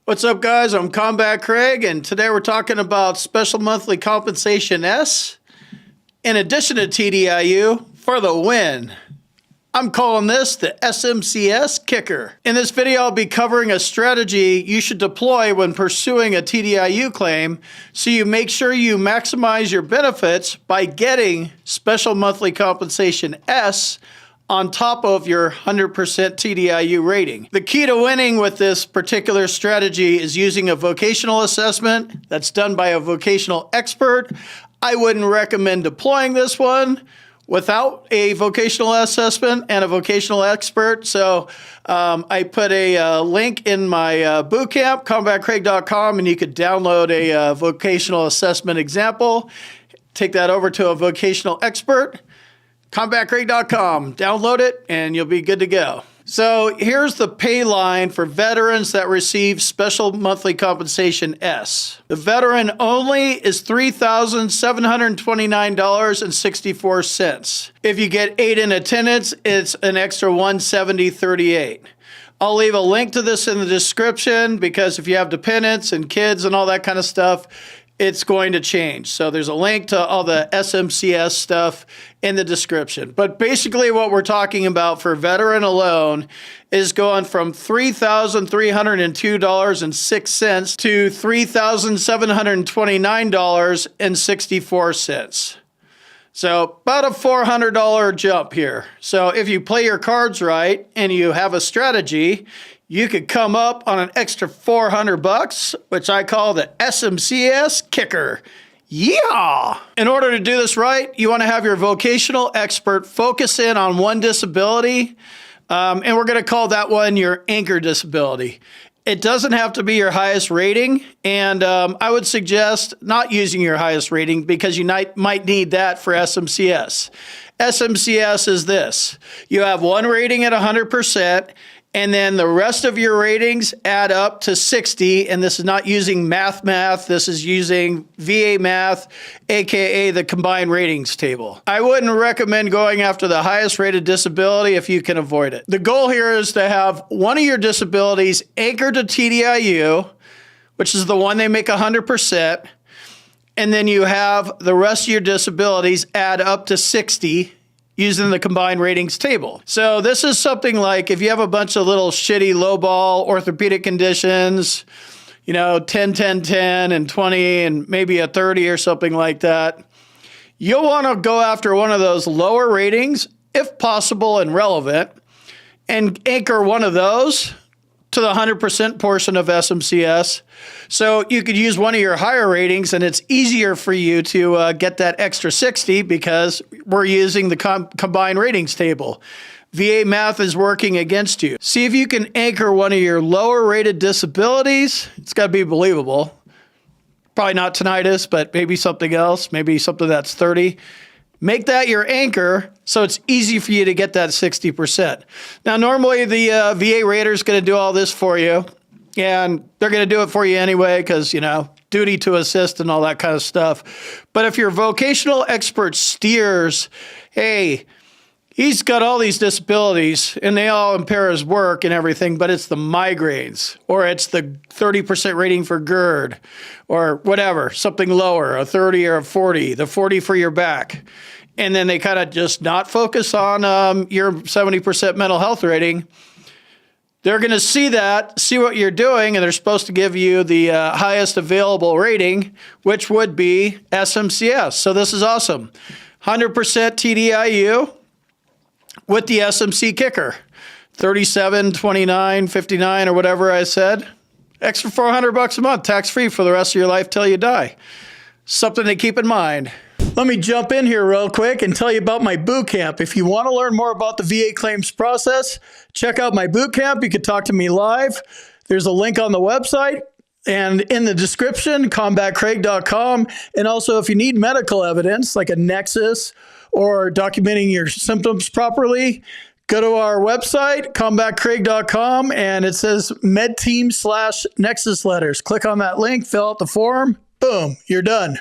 What's up, guys? I'm Combat Craig, and today we're talking about Special Monthly Compensation S in addition to TDIU for the win. I'm calling this the SMCS kicker. In this video, I'll be covering a strategy you should deploy when pursuing a TDIU claim so you make sure you maximize your benefits by getting Special Monthly Compensation S on top of your 100% TDIU rating. The key to winning with this particular strategy is using a vocational assessment that's done by a vocational expert. I wouldn't recommend deploying this one without a vocational assessment and a vocational expert. So I put a link in my bootcamp, combatcraig.com, and you could download a vocational assessment example. Take that over to a vocational expert. combatcraig.com. Download it and you'll be good to go. So here's the pay line for veterans that receive Special Monthly Compensation S. The veteran only is $3,729.64. If you get 8 in attendance, it's an extra $170.38. I'll leave a link to this in the description because if you have dependents and kids and all that kind of stuff, it's going to change. So there's a link to all the SMCS stuff in the description. But basically what we're talking about for veteran alone is going from $3,302.06 to $3,729.64. So about a $400 jump here. So if you play your cards right and you have a strategy, you could come up on an extra $400, which I call the SMCS kicker. Yeah! In order to do this right, you want to have your vocational expert focus in on one disability, and we're going to call that one your anchor disability. It doesn't have to be your highest rating, and I would suggest not using your highest rating because you might need that for SMCS. SMCS is this. You have one rating at 100%, and then the rest of your ratings add up to 60, and this is not using math. This is using VA math, aka the combined ratings table. I wouldn't recommend going after the highest rated disability if you can avoid it. The goal here is to have one of your disabilities anchored to TDIU, which is the one they make 100%, and then you have the rest of your disabilities add up to 60 using the combined ratings table. So this is something like if you have a bunch of little shitty lowball orthopedic conditions, 10, 10, 10, and 20, and maybe a 30 or something like that, you'll want to go after one of those lower ratings, if possible and relevant, and anchor one of those to the 100% portion of SMCS. So you could use one of your higher ratings and it's easier for you to get that extra 60 because we're using the combined ratings table. VA math is working against you. See if you can anchor one of your lower rated disabilities. It's got to be believable. Probably not tinnitus, but maybe something else, maybe something that's 30. Make that your anchor so it's easy for you to get that 60%. Now, normally the VA rater is going to do all this for you, and they're going to do it for you anyway because, duty to assist and all that kind of stuff. But if your vocational expert steers, hey, he's got all these disabilities and they all impair his work and everything, but it's the migraines or it's the 30% rating for GERD or whatever, something lower, a 30 or a 40, the 40 for your back. And then they kind of just not focus on your 70% mental health rating. They're going to see what you're doing, and they're supposed to give you the highest available rating, which would be SMCS. So this is awesome. 100% TDIU. With the SMC kicker, 37, 29, 59, or whatever I said, extra $400 a month, tax-free for the rest of your life till you die. Something to keep in mind. Let me jump in here real quick and tell you about my boot camp. If you want to learn more about the VA claims process, check out my boot camp. You can talk to me live. There's a link on the website and in the description, combatcraig.com. And also, if you need medical evidence like a nexus or documenting your symptoms properly, go to our website, combatcraig.com, and it says medteam/nexus letters. Click on that link, fill out the form, boom, you're done.